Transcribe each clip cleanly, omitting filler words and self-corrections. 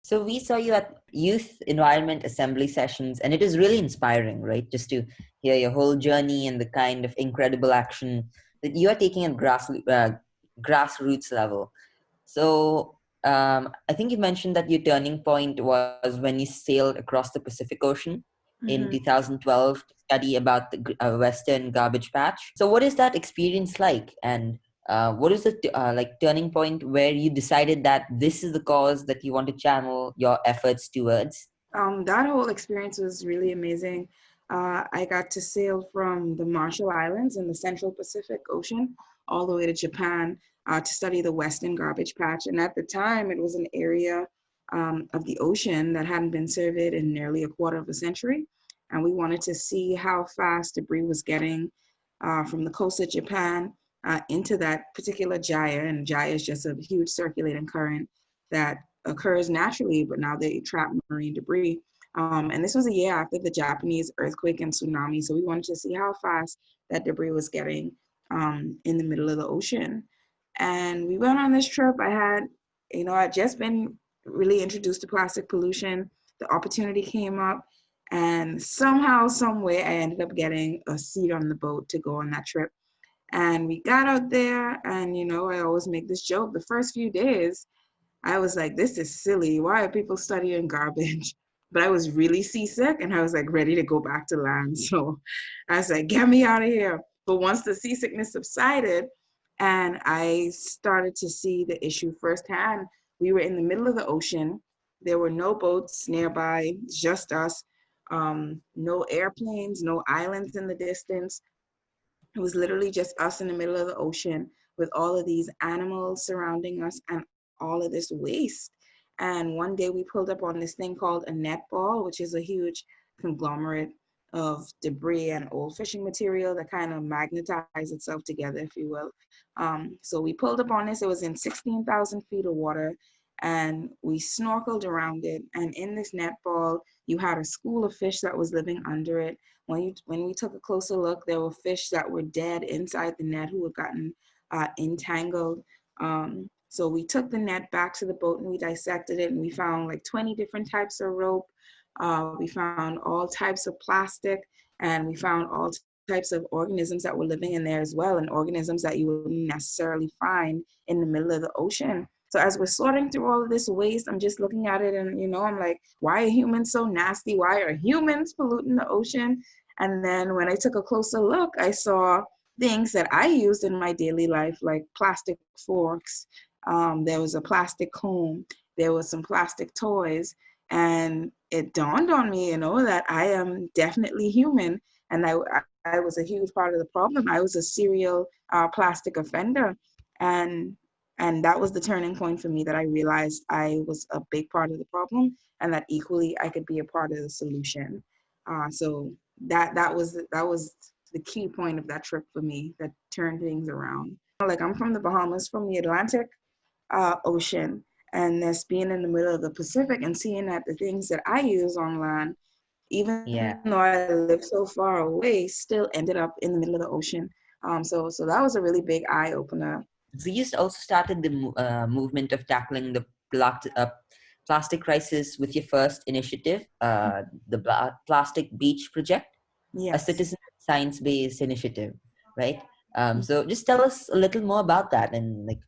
So we saw you at youth environment assembly sessions, and it is really inspiring, right? Just to hear your whole journey and the kind of incredible action that you are taking at grassroots level. So I think you mentioned that your turning point was when you sailed across the Pacific Ocean in Mm-hmm. 2012 to study about the Western Garbage Patch. So what is that experience like? And what is the turning point where you decided that this is the cause that you want to channel your efforts towards? That whole experience was really amazing. I got to sail from the Marshall Islands in the Central Pacific Ocean all the way to Japan to study the Western Garbage Patch. And at the time, it was an area of the ocean that hadn't been surveyed in nearly a quarter of a century. And we wanted to see how fast debris was getting from the coast of Japan into that particular gyre. And gyre is just a huge circulating current that occurs naturally, but now they trap marine debris. And this was a year after the Japanese earthquake and tsunami. So we wanted to see how fast that debris was getting in the middle of the ocean. And we went on this trip. I'd just been really introduced to plastic pollution. The opportunity came up, and somehow, some way, I ended up getting a seat on the boat to go on that trip. And we got out there, and I always make this joke. The first few days, I was like, this is silly. Why are people studying garbage? But I was really seasick and I was like ready to go back to land. So I was like, get me out of here. But once the seasickness subsided and I started to see the issue firsthand, we were in the middle of the ocean. There were no boats nearby, just us. No airplanes, no islands in the distance. It was literally just us in the middle of the ocean with all of these animals surrounding us and all of this waste. And one day we pulled up on this thing called a netball, which is a huge conglomerate of debris and old fishing material that kind of magnetizes itself together, if you will. So we pulled up on this. It was in 16,000 feet of water, and we snorkeled around it. And in this netball, you had a school of fish that was living under it. When we took a closer look, there were fish that were dead inside the net who had gotten entangled. So we took the net back to the boat and we dissected it, and we found like 20 different types of rope. We found all types of plastic, and we found all types of organisms that were living in there as well, and organisms that you wouldn't necessarily find in the middle of the ocean. So as we're sorting through all of this waste, I'm just looking at it and, I'm like, why are humans so nasty? Why are humans polluting the ocean? And then when I took a closer look, I saw things that I used in my daily life, like plastic forks. There was a plastic comb. There was some plastic toys. And it dawned on me, that I am definitely human. And I was a huge part of the problem. I was a serial plastic offender. And that was the turning point for me, that I realized I was a big part of the problem and that equally I could be a part of the solution. So that was the key point of that trip for me that turned things around. Like, I'm from the Bahamas, from the Atlantic Ocean, and this being in the middle of the Pacific and seeing that the things that I use on land, Yeah. even though I live so far away, still ended up in the middle of the ocean. So that was a really big eye opener. So you also started the movement of tackling the plastic crisis with your first initiative, the Plastic Beach Project, a Yes. citizen science-based initiative, right? So just tell us a little more about that and like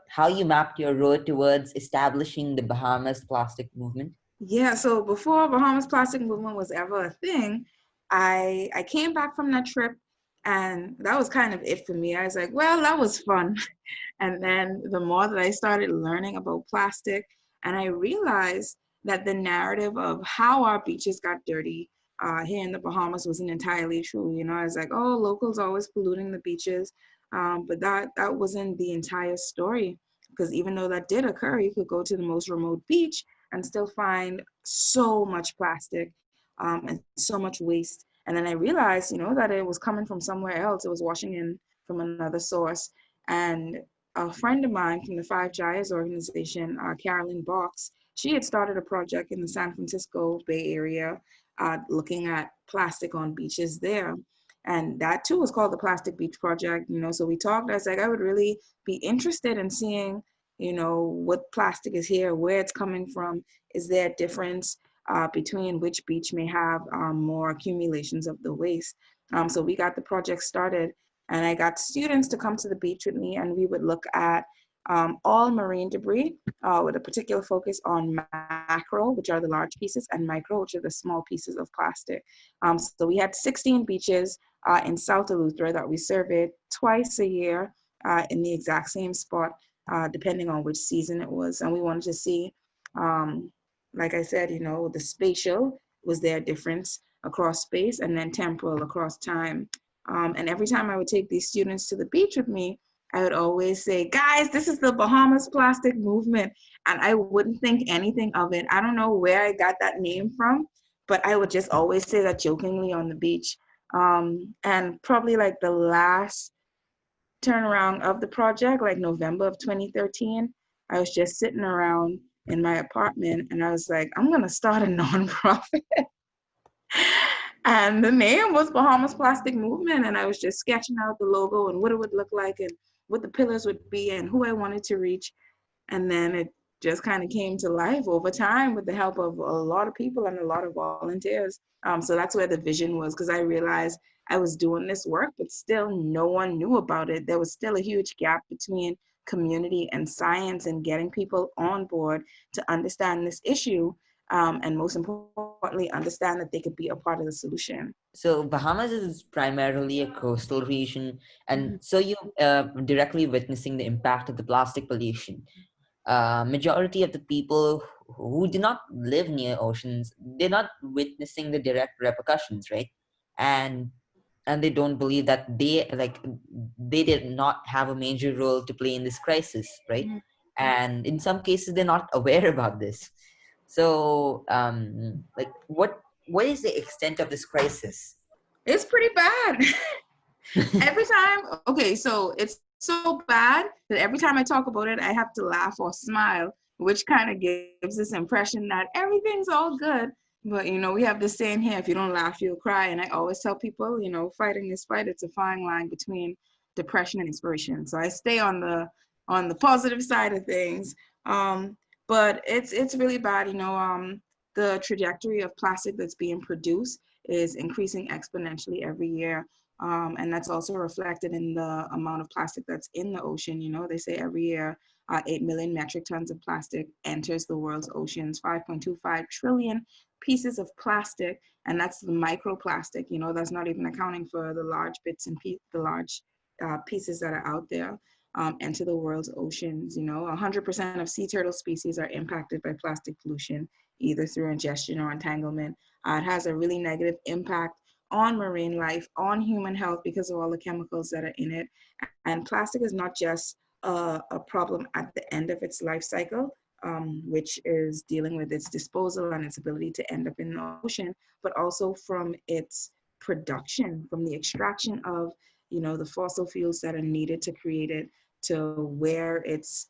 how you mapped your road towards establishing the Bahamas Plastic Movement. Yeah, so before Bahamas Plastic Movement was ever a thing, I came back from that trip, and that was kind of it for me. I was like, well, that was fun. And then the more that I started learning about plastic, and I realized that the narrative of how our beaches got dirty here in the Bahamas wasn't entirely true. I was like, oh, locals always polluting the beaches. But that wasn't the entire story, because even though that did occur, you could go to the most remote beach and still find so much plastic and so much waste. And then I realized, that it was coming from somewhere else. It was washing in from another source. And a friend of mine from the Five Gyres organization, Carolyn Box, she had started a project in the San Francisco Bay Area looking at plastic on beaches there. And that too was called the Plastic Beach Project. So we talked. I was like, I would really be interested in seeing, what plastic is here, where it's coming from. Is there a difference between which beach may have more accumulations of the waste? So we got the project started, and I got students to come to the beach with me, and we would look at all marine debris with a particular focus on macro, which are the large pieces, and micro, which are the small pieces of plastic. So we had 16 beaches in South Eleuthera that we surveyed twice a year in the exact same spot, depending on which season it was. And we wanted to see, like I said, the spatial, was there a difference across space, and then temporal across time. And every time I would take these students to the beach with me, I would always say, guys, this is the Bahamas Plastic Movement. And I wouldn't think anything of it. I don't know where I got that name from, but I would just always say that jokingly on the beach. And probably like the last turnaround of the project, like November of 2013, I was just sitting around in my apartment and I was like, I'm going to start a nonprofit. And the name was Bahamas Plastic Movement. And I was just sketching out the logo and what it would look like and what the pillars would be and who I wanted to reach. And then it just kind of came to life over time with the help of a lot of people and a lot of volunteers. So that's where the vision was, because I realized I was doing this work, but still no one knew about it. There was still a huge gap between community and science and getting people on board to understand this issue. And most importantly, understand that they could be a part of the solution. So Bahamas is primarily a coastal region, and Mm-hmm. so you directly witnessing the impact of the plastic pollution. Majority of the people who do not live near oceans, they're not witnessing the direct repercussions, right? And and they don't believe that they did not have a major role to play in this crisis, right? And in some cases, they're not aware about this. So, what is the extent of this crisis? It's pretty bad. Every time, okay, so it's so bad that every time I talk about it, I have to laugh or smile, which kind of gives this impression that everything's all good. But we have this saying here: if you don't laugh, you'll cry. And I always tell people, fighting this fight, it's a fine line between depression and inspiration. So I stay on the positive side of things. But it's really bad. The trajectory of plastic that's being produced is increasing exponentially every year. And that's also reflected in the amount of plastic that's in the ocean. They say every year 8 million metric tons of plastic enters the world's oceans, 5.25 trillion pieces of plastic, and that's the microplastic. That's not even accounting for the large bits and the large pieces that are out there. Enter the world's oceans. 100% of sea turtle species are impacted by plastic pollution, either through ingestion or entanglement. It has a really negative impact on marine life, on human health, because of all the chemicals that are in it. And plastic is not just a problem at the end of its life cycle, which is dealing with its disposal and its ability to end up in the ocean, but also from its production, from the extraction of the fossil fuels that are needed to create it, to where it's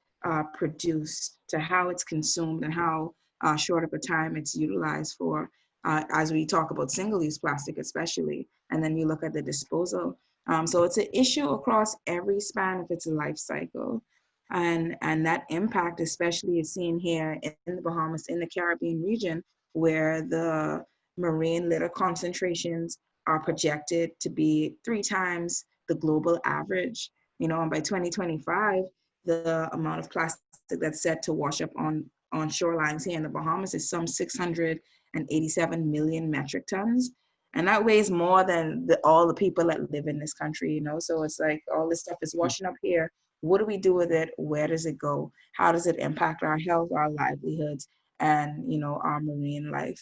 produced, to how it's consumed, and how short of a time it's utilized for. As we talk about single-use plastic especially, and then you look at the disposal. So it's an issue across every span of its life cycle. And that impact especially is seen here in the Bahamas, in the Caribbean region, where the marine litter concentrations are projected to be 3 times the global average. And by 2025, the amount of plastic that's set to wash up on shorelines here in the Bahamas is some 687 million metric tons. And that weighs more than all the people that live in this country. So it's like all this stuff is washing up here. What do we do with it? Where does it go? How does it impact our health, our livelihoods, and our marine life?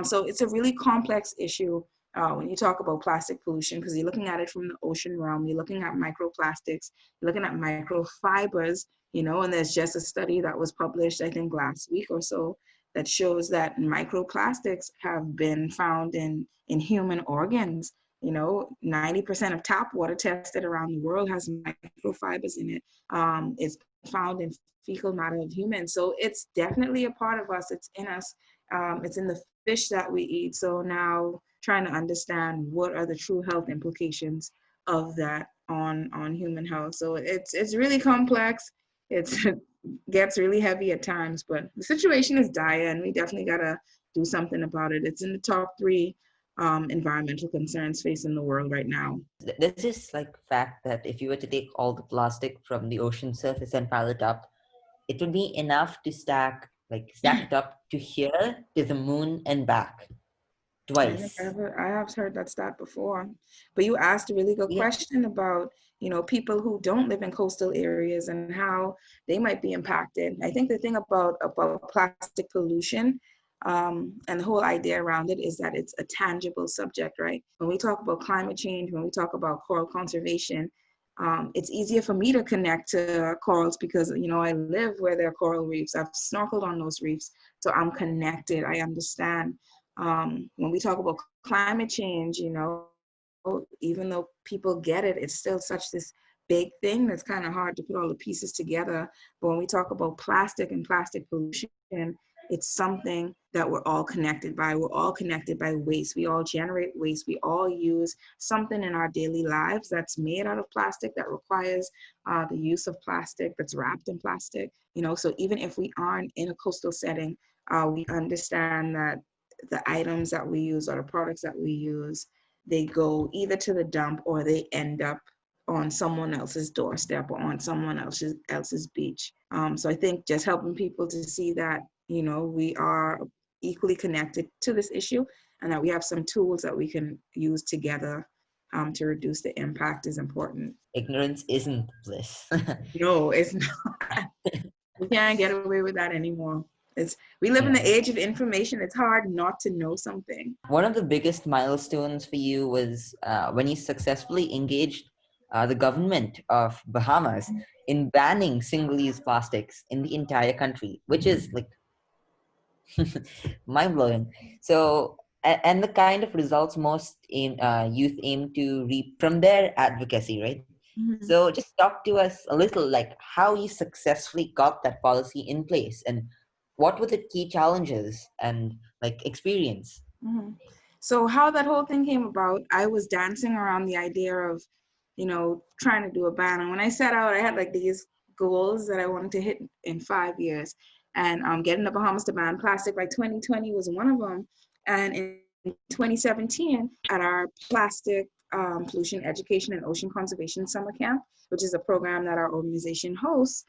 So it's a really complex issue when you talk about plastic pollution, because you're looking at it from the ocean realm. You're looking at microplastics, you're looking at microfibers, and there's just a study that was published, I think last week or so, that shows that microplastics have been found in human organs. 90% of tap water tested around the world has microfibers in it. It's found in fecal matter of humans. So it's definitely a part of us. It's in us. It's in the fish that we eat. So now trying to understand what are the true health implications of that on human health. So it's really complex. It's gets really heavy at times, but the situation is dire and we definitely got to do something about it. It's in the top three environmental concerns facing the world right now. There's this like fact that if you were to take all the plastic from the ocean surface and pile it up, it would be enough to stack it up to here to the moon and back I think twice. I have heard that stat before, but you asked a really good Yeah, question about, people who don't live in coastal areas and how they might be impacted. I think the thing about plastic pollution, and the whole idea around it is that it's a tangible subject, right? When we talk about climate change, when we talk about coral conservation, it's easier for me to connect to corals because, I live where there are coral reefs. I've snorkeled on those reefs, so I'm connected. I understand. When we talk about climate change, even though people get it, it's still such this big thing that's kind of hard to put all the pieces together. But when we talk about plastic and plastic pollution, it's something that we're all connected by. We're all connected by waste. We all generate waste. We all use something in our daily lives that's made out of plastic, that requires the use of plastic, that's wrapped in plastic. So even if we aren't in a coastal setting, we understand that the items that we use or the products that we use, they go either to the dump or they end up on someone else's doorstep or on someone else's beach. So I think just helping people to see that, we are equally connected to this issue and that we have some tools that we can use together to reduce the impact is important. ignorance isn't bliss. No, it's not. We can't get away with that anymore. We live in Yeah. the age of information. It's hard not to know something. One of the biggest milestones for you was when you successfully engaged the government of Bahamas in banning single-use plastics in the entire country, which is like mind-blowing. So, and the kind of results youth aim to reap from their advocacy, right? Mhm. So, just talk to us a little, like how you successfully got that policy in place, and what were the key challenges and like experience. Mhm. So how that whole thing came about, I was dancing around the idea of, trying to do a band. And when I set out, I had like these goals that I wanted to hit in 5 years. And getting the Bahamas to ban plastic by 2020 was one of them. And in 2017, at our plastic pollution education and ocean conservation summer camp, which is a program that our organization hosts,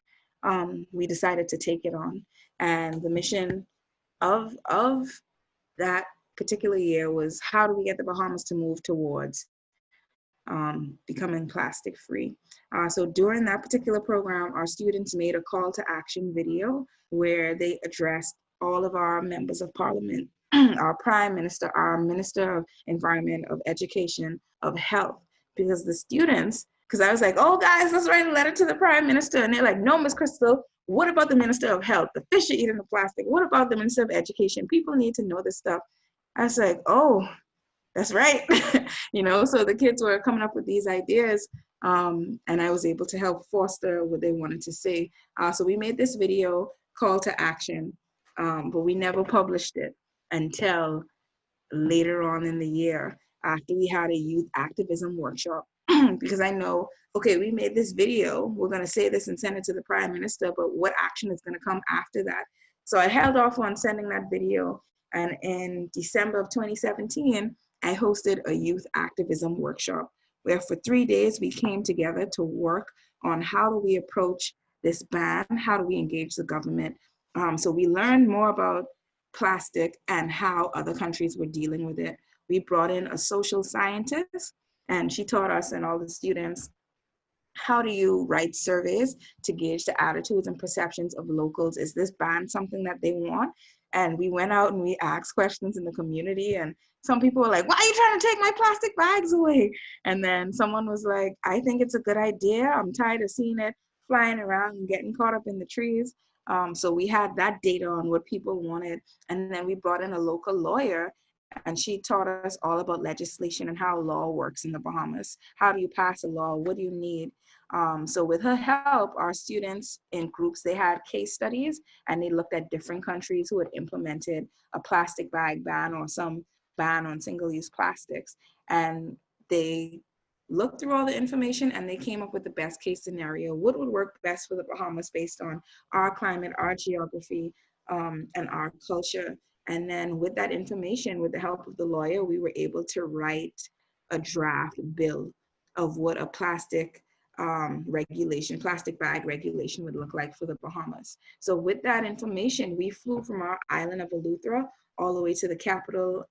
we decided to take it on. And the mission of that particular year was how do we get the Bahamas to move towards becoming plastic free. So during that particular program, our students made a call to action video where they addressed all of our members of parliament, our prime minister, our minister of environment, of education, of health, because the students, because I was like, oh guys, let's write a letter to the prime minister. And they're like, no, Miss Kristal, what about the minister of health? The fish are eating the plastic. What about the minister of education? People need to know this stuff. I was like, oh, that's right. So the kids were coming up with these ideas, and I was able to help foster what they wanted to say. So we made this video call to action, but we never published it until later on in the year after we had a youth activism workshop. Because I know, okay, we made this video, we're going to say this and send it to the prime minister, but what action is going to come after that? So I held off on sending that video. And in December of 2017, I hosted a youth activism workshop where for 3 days we came together to work on how do we approach this ban, how do we engage the government. So we learned more about plastic and how other countries were dealing with it. We brought in a social scientist and she taught us and all the students how do you write surveys to gauge the attitudes and perceptions of locals? Is this ban something that they want? And we went out and we asked questions in the community, and some people were like, why are you trying to take my plastic bags away? And then someone was like, I think it's a good idea. I'm tired of seeing it flying around and getting caught up in the trees. So we had that data on what people wanted. And then we brought in a local lawyer and she taught us all about legislation and how law works in the Bahamas. How do you pass a law? What do you need? So with her help, our students in groups, they had case studies and they looked at different countries who had implemented a plastic bag ban or some ban on single-use plastics. And they looked through all the information, and they came up with the best case scenario. What would work best for the Bahamas based on our climate, our geography, and our culture. And then with that information, with the help of the lawyer, we were able to write a draft bill of what a plastic bag regulation would look like for the Bahamas. So with that information, we flew from our island of Eleuthera all the way to the capital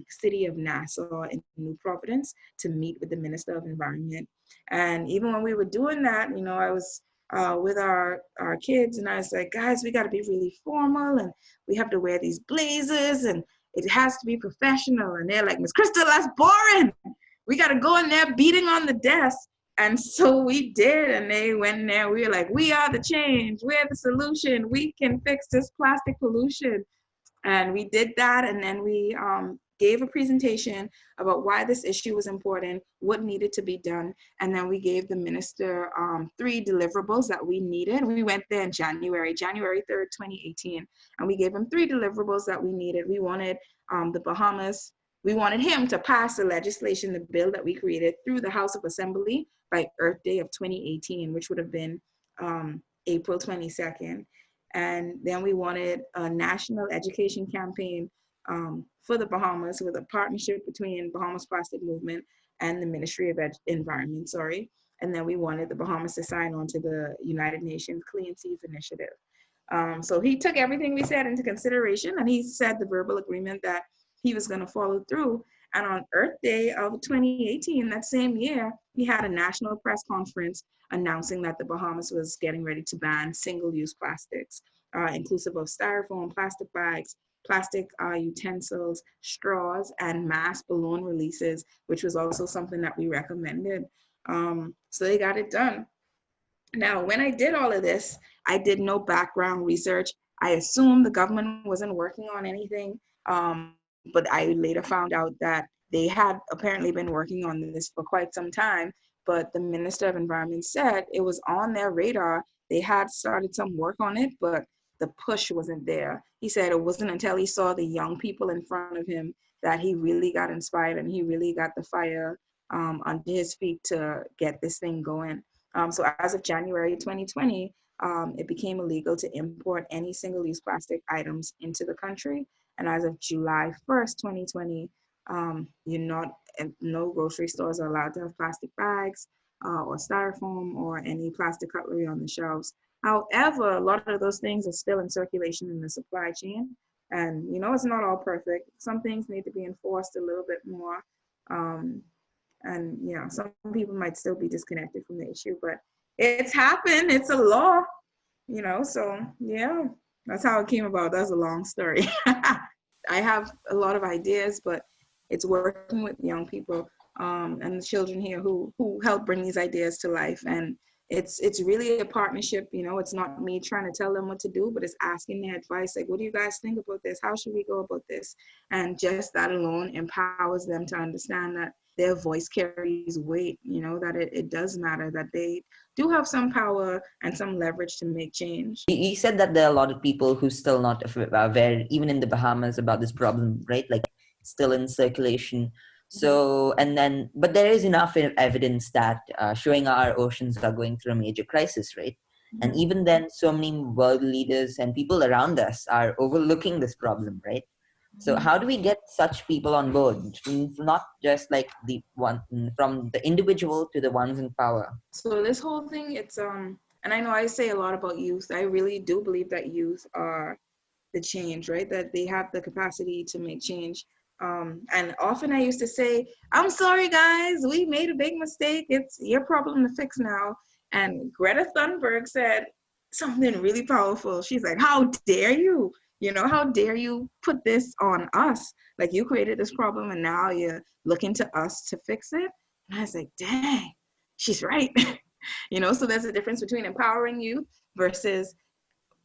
city of Nassau in New Providence to meet with the Minister of Environment. And even when we were doing that, I was with our kids, and I was like, guys, we got to be really formal, and we have to wear these blazers, and it has to be professional. And they're like, Miss Kristal, that's boring. We got to go in there beating on the desk. And so we did, and they went in there. We were like, we are the change. We're the solution. We can fix this plastic pollution. And we did that, and then we gave a presentation about why this issue was important, what needed to be done, and then we gave the minister 3 deliverables that we needed. We went there in January 3rd, 2018, and we gave him 3 deliverables that we needed. We wanted we wanted him to pass the legislation, the bill that we created through the House of Assembly by Earth Day of 2018, which would have been April 22nd. And then we wanted a national education campaign for the Bahamas with a partnership between Bahamas Plastic Movement and the Ministry of Environment, And then we wanted the Bahamas to sign on to the United Nations Clean Seas Initiative. So he took everything we said into consideration, and he said the verbal agreement that he was going to follow through. And on Earth Day of 2018, that same year, he had a national press conference announcing that the Bahamas was getting ready to ban single-use plastics, inclusive of styrofoam, plastic bags, plastic utensils, straws, and mass balloon releases, which was also something that we recommended. So they got it done. Now, when I did all of this, I did no background research. I assumed the government wasn't working on anything, but I later found out that they had apparently been working on this for quite some time, but the Minister of Environment said it was on their radar. They had started some work on it, but the push wasn't there. He said it wasn't until he saw the young people in front of him that he really got inspired, and he really got the fire under his feet to get this thing going. So as of January 2020, it became illegal to import any single-use plastic items into the country. And as of July 1st, 2020, no grocery stores are allowed to have plastic bags or styrofoam or any plastic cutlery on the shelves. However, a lot of those things are still in circulation in the supply chain. And, it's not all perfect. Some things need to be enforced a little bit more. And some people might still be disconnected from the issue, but it's happened. It's a law, so yeah, that's how it came about. That's a long story. I have a lot of ideas, but it's working with young people and the children here who help bring these ideas to life. And it's really a partnership. It's not me trying to tell them what to do, but it's asking their advice. Like, what do you guys think about this? How should we go about this? And just that alone empowers them to understand that their voice carries weight, that it does matter, that they do have some power and some leverage to make change. You said that there are a lot of people who still not aware, even in the Bahamas, about this problem, right? Like, still in circulation. So, but there is enough evidence that showing our oceans are going through a major crisis, right? And even then, so many world leaders and people around us are overlooking this problem, right? So how do we get such people on board? Not just like the one from the individual to the ones in power. So this whole thing, it's and I know I say a lot about youth. I really do believe that youth are the change, right? That they have the capacity to make change. And often I used to say, I'm sorry, guys, we made a big mistake. It's your problem to fix now. And Greta Thunberg said something really powerful. She's like, how dare you? How dare you put this on us? Like, you created this problem and now you're looking to us to fix it. And I was like, dang, she's right. So there's a difference between empowering youth versus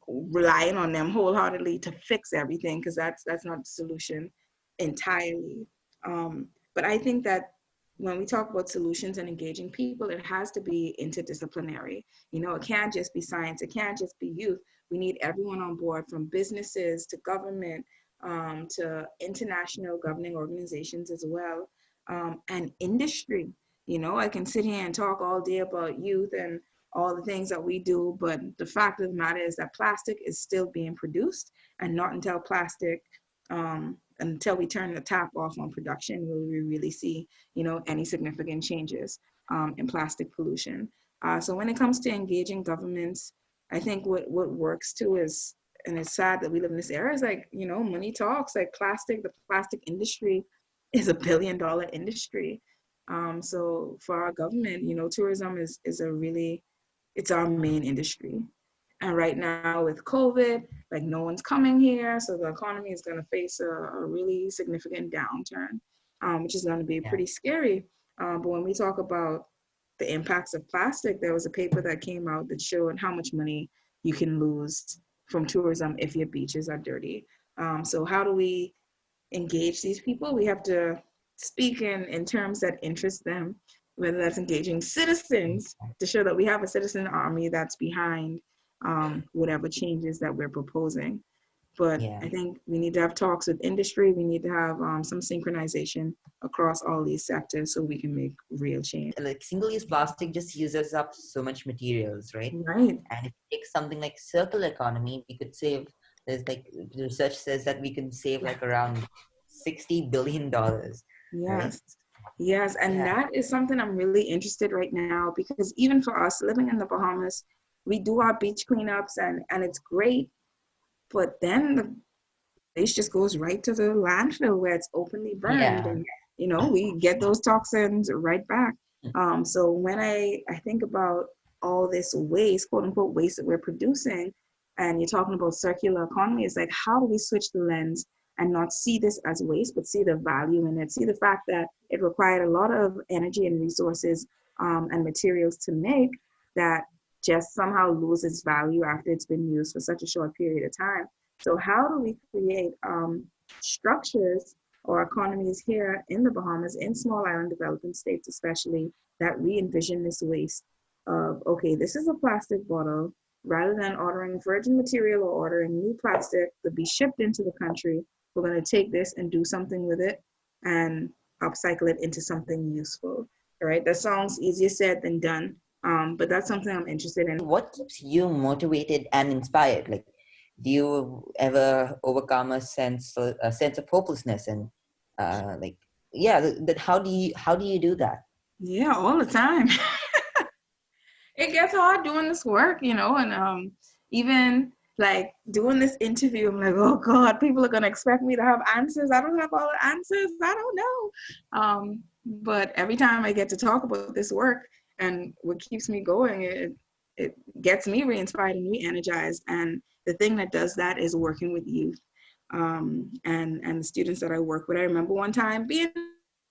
relying on them wholeheartedly to fix everything, because that's not the solution entirely. But I think that when we talk about solutions and engaging people, it has to be interdisciplinary. It can't just be science. It can't just be youth. We need everyone on board, from businesses to government to international governing organizations as well, and industry. I can sit here and talk all day about youth and all the things that we do, but the fact of the matter is that plastic is still being produced, and not until we turn the tap off on production will we really see, any significant changes in plastic pollution. So when it comes to engaging governments, I think what works too is, and it's sad that we live in this era, is like, money talks. Like the plastic industry is $1 billion industry. So for our government, tourism is it's our main industry. And right now with COVID, like no one's coming here, so the economy is going to face a really significant downturn, which is going to be Yeah. pretty scary. But when we talk about the impacts of plastic, there was a paper that came out that showed how much money you can lose from tourism if your beaches are dirty. So how do we engage these people? We have to speak in terms that interest them, whether that's engaging citizens to show that we have a citizen army that's behind whatever changes that we're proposing. But Yeah. I think we need to have talks with industry. We need to have some synchronization across all these sectors so we can make real change. Like single-use plastic just uses up so much materials, right? Right. And if you take something like circular economy, we could save, there's like the research says that we can save like around $60 billion, right? Yes. Yes. And Yeah. that is something I'm really interested right now, because even for us living in the Bahamas, we do our beach cleanups and it's great. But then the waste just goes right to the landfill where it's openly burned, Yeah. and we get those toxins right back. So when I think about all this waste, quote unquote waste that we're producing, and you're talking about circular economy, it's like, how do we switch the lens and not see this as waste, but see the value in it, see the fact that it required a lot of energy and resources and materials to make, that just somehow loses value after it's been used for such a short period of time. So how do we create structures or economies here in the Bahamas, in small island developing states especially, that we envision this waste of, okay, this is a plastic bottle, rather than ordering virgin material or ordering new plastic to be shipped into the country, we're going to take this and do something with it and upcycle it into something useful. All right, that sounds easier said than done, but that's something I'm interested in. What keeps you motivated and inspired? Like, do you ever overcome a sense of hopelessness and like, yeah, that how do you do that? Yeah, all the time. It gets hard doing this work, and even like doing this interview, I'm like, oh God, people are gonna expect me to have answers. I don't have all the answers. I don't know. But every time I get to talk about this work and what keeps me going, it gets me re-inspired and re-energized. And the thing that does that is working with youth and the students that I work with. I remember one time being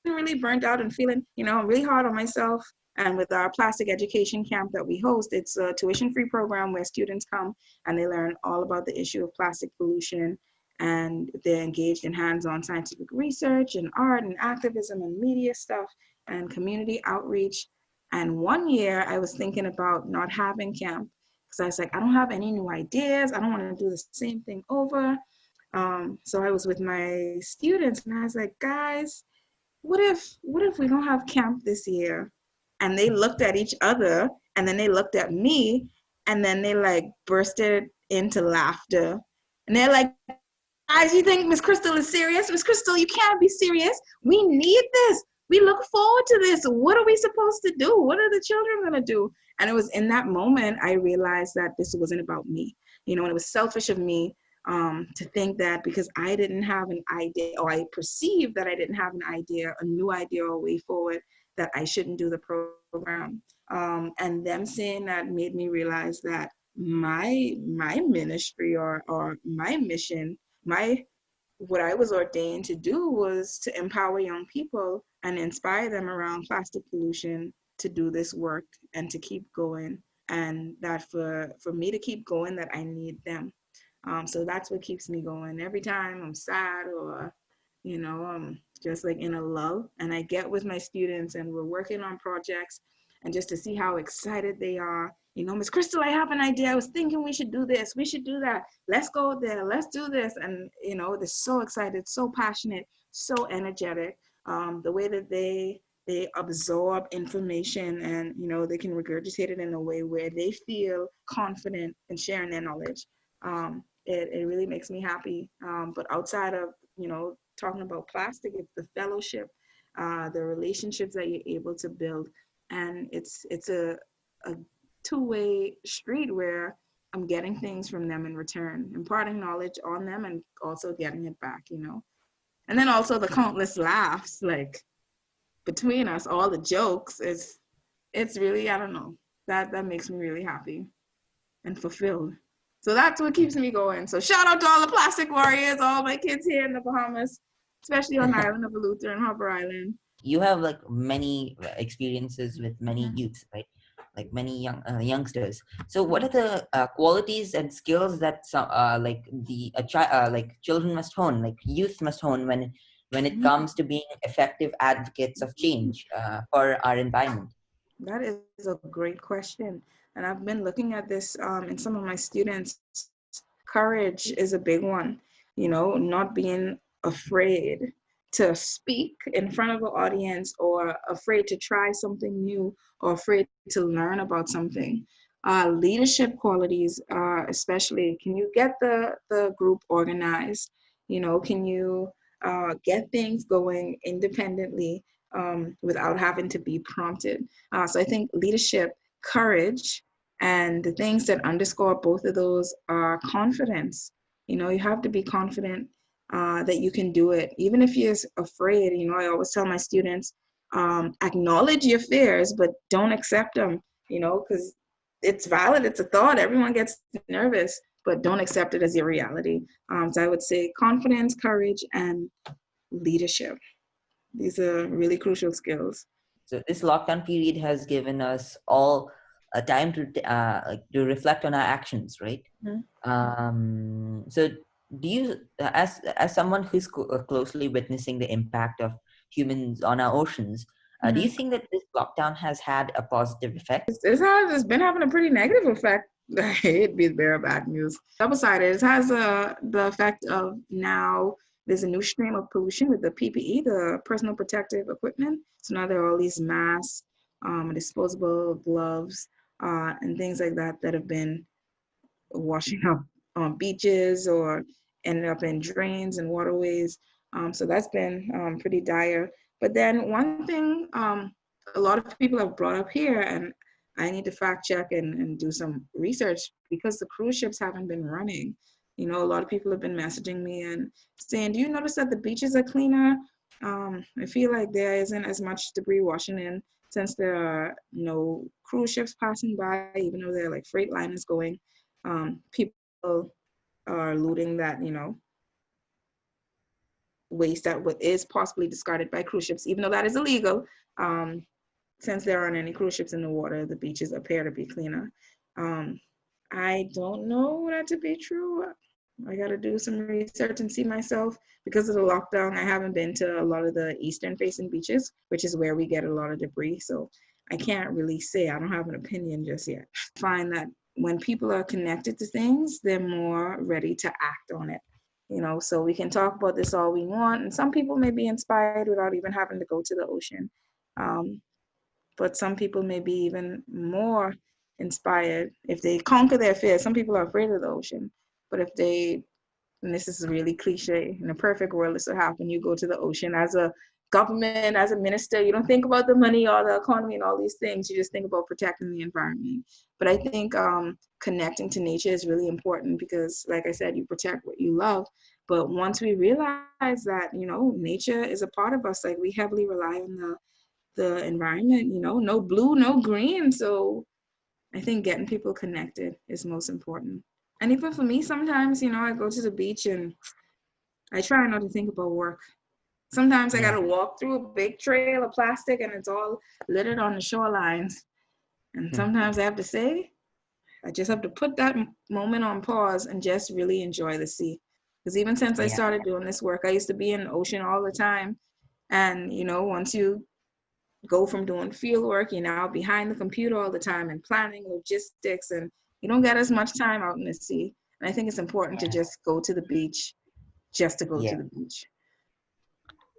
really burnt out and feeling, really hard on myself. And with our plastic education camp that we host, it's a tuition-free program where students come and they learn all about the issue of plastic pollution, and they're engaged in hands-on scientific research and art and activism and media stuff and community outreach. And one year I was thinking about not having camp because I was like, I don't have any new ideas. I don't want to do the same thing over. So I was with my students and I was like, guys, what if we don't have camp this year? And they looked at each other and then they looked at me and then they like bursted into laughter. And they're like, guys, you think Miss Kristal is serious? Miss Kristal, you can't be serious. We need this. We look forward to this. What are we supposed to do? What are the children going to do? And it was in that moment I realized that this wasn't about me, and it was selfish of me to think that because I didn't have an idea, or I perceived that I didn't have an idea, a new idea or a way forward, that I shouldn't do the program. And them saying that made me realize that my ministry or my mission, my what I was ordained to do was to empower young people and inspire them around plastic pollution to do this work and to keep going. And that for me to keep going, that I need them. So that's what keeps me going. Every time I'm sad or, I'm just like in a lull, and I get with my students and we're working on projects, and just to see how excited they are. Miss Kristal, I have an idea. I was thinking we should do this. We should do that. Let's go there. Let's do this. And, they're so excited, so passionate, so energetic. The way that they they absorb information, and they can regurgitate it in a way where they feel confident in sharing their knowledge. It really makes me happy. But outside of talking about plastic, it's the fellowship, the relationships that you're able to build, and it's a two-way street where I'm getting things from them in return, imparting knowledge on them, and also getting it back. And then also the countless laughs, like between us, all the jokes. It's really, I don't know, that makes me really happy and fulfilled. So that's what keeps me going. So shout out to all the plastic warriors, all my kids here in the Bahamas, especially on the island of Eleuthera and Harbour Island. You have like many experiences with many Mhm. youths, right? Like many youngsters. So what are the qualities and skills that some like children must hone, like youth must hone when it Mhm. comes to being effective advocates of change for our environment? That is a great question. And I've been looking at this in some of my students. Courage is a big one, not being afraid to speak in front of an audience, or afraid to try something new, or afraid to learn about something. Leadership qualities, especially, can you get the group organized? Can you get things going independently without having to be prompted? So I think leadership, courage, and the things that underscore both of those are confidence. You have to be confident that you can do it, even if you're afraid. I always tell my students, acknowledge your fears, but don't accept them. Because it's valid, it's a thought. Everyone gets nervous, but don't accept it as your reality. So I would say confidence, courage, and leadership. These are really crucial skills. So this lockdown period has given us all a time to reflect on our actions, right? Mhm. So do you, as someone who's closely witnessing the impact of humans on our oceans, do you Mhm. think that this lockdown has had a positive effect? It's been having a pretty negative effect. I hate being bearer of bad news. Double sided. It has the effect of, now there's a new stream of pollution with the PPE, the personal protective equipment. So now there are all these masks, disposable gloves, and things like that that have been washing up on beaches or ended up in drains and waterways. So that's been pretty dire. But then one thing a lot of people have brought up here, and I need to fact check and do some research, because the cruise ships haven't been running. A lot of people have been messaging me and saying, "Do you notice that the beaches are cleaner?" I feel like there isn't as much debris washing in, since there are no cruise ships passing by, even though there are like freight liners going. People are looting that, waste that is possibly discarded by cruise ships, even though that is illegal. Um, since there aren't any cruise ships in the water, the beaches appear to be cleaner. Um, I don't know that to be true. I got to do some research and see myself. Because of the lockdown, I haven't been to a lot of the eastern facing beaches, which is where we get a lot of debris. So I can't really say. I don't have an opinion just yet. I find that when people are connected to things, they're more ready to act on it. So we can talk about this all we want, and some people may be inspired without even having to go to the ocean. Um, but some people may be even more inspired if they conquer their fears. Some people are afraid of the ocean, but if they, and this is really cliche, in a perfect world, this will happen. You go to the ocean as a government, as a minister, you don't think about the money or the economy and all these things. You just think about protecting the environment. But I think connecting to nature is really important, because, like I said, you protect what you love. But once we realize that, nature is a part of us, like we heavily rely on the environment, no blue, no green. So I think getting people connected is most important. And even for me, sometimes, I go to the beach and I try not to think about work. Sometimes I got Yeah. to walk through a big trail of plastic and it's all littered on the shorelines. And Hmm. sometimes I have to say, I just have to put that moment on pause and just really enjoy the sea. Because even since I Yeah. started doing this work, I used to be in the ocean all the time. And, once you go from doing field work, you're now behind the computer all the time and planning logistics, and you don't get as much time out in the sea. And I think it's important to Yeah. just go to the beach just to go Yeah. to the beach.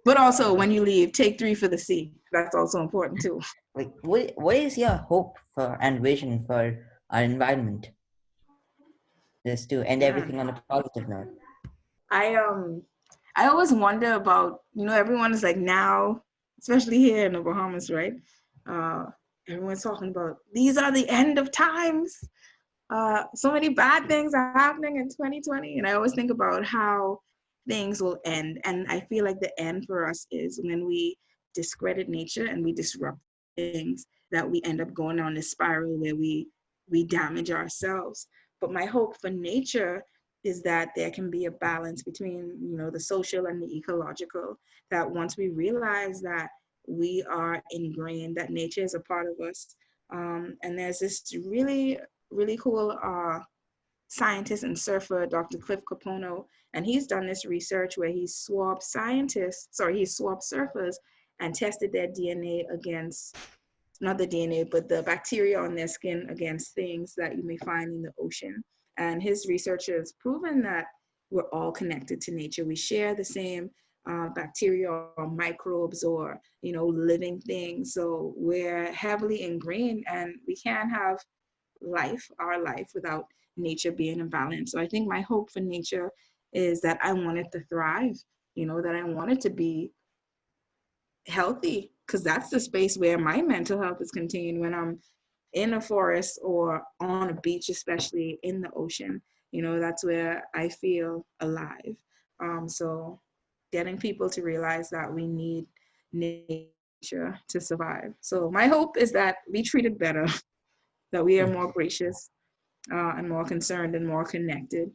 But also, when you leave, take 3 for the sea. That's also important too. Like, what is your hope for and vision for our environment? Just to end Yeah. everything on a positive note. I I always wonder about, everyone is like now, especially here in the Bahamas, right? Uh, Everyone's talking about these are the end of times. So many bad things are happening in 2020, and I always think about how things will end. And I feel like the end for us is when we discredit nature and we disrupt things, that we end up going down this spiral where we damage ourselves. But my hope for nature is that there can be a balance between, the social and the ecological, that once we realize that we are ingrained, that nature is a part of us. And there's this really cool scientist and surfer, Dr. Cliff Capono, and he's done this research where he swapped surfers and tested their DNA against, not the DNA, but the bacteria on their skin against things that you may find in the ocean. And his research has proven that we're all connected to nature. We share the same bacteria or microbes or, living things. So we're heavily ingrained, and we can't have our life, without nature being in balance. So I think my hope for nature is that I want it to thrive, that I want it to be healthy, because that's the space where my mental health is contained, when I'm in a forest or on a beach, especially in the ocean. That's where I feel alive. So getting people to realize that we need nature to survive. So my hope is that we treat it better, that we are more gracious, and more concerned and more connected.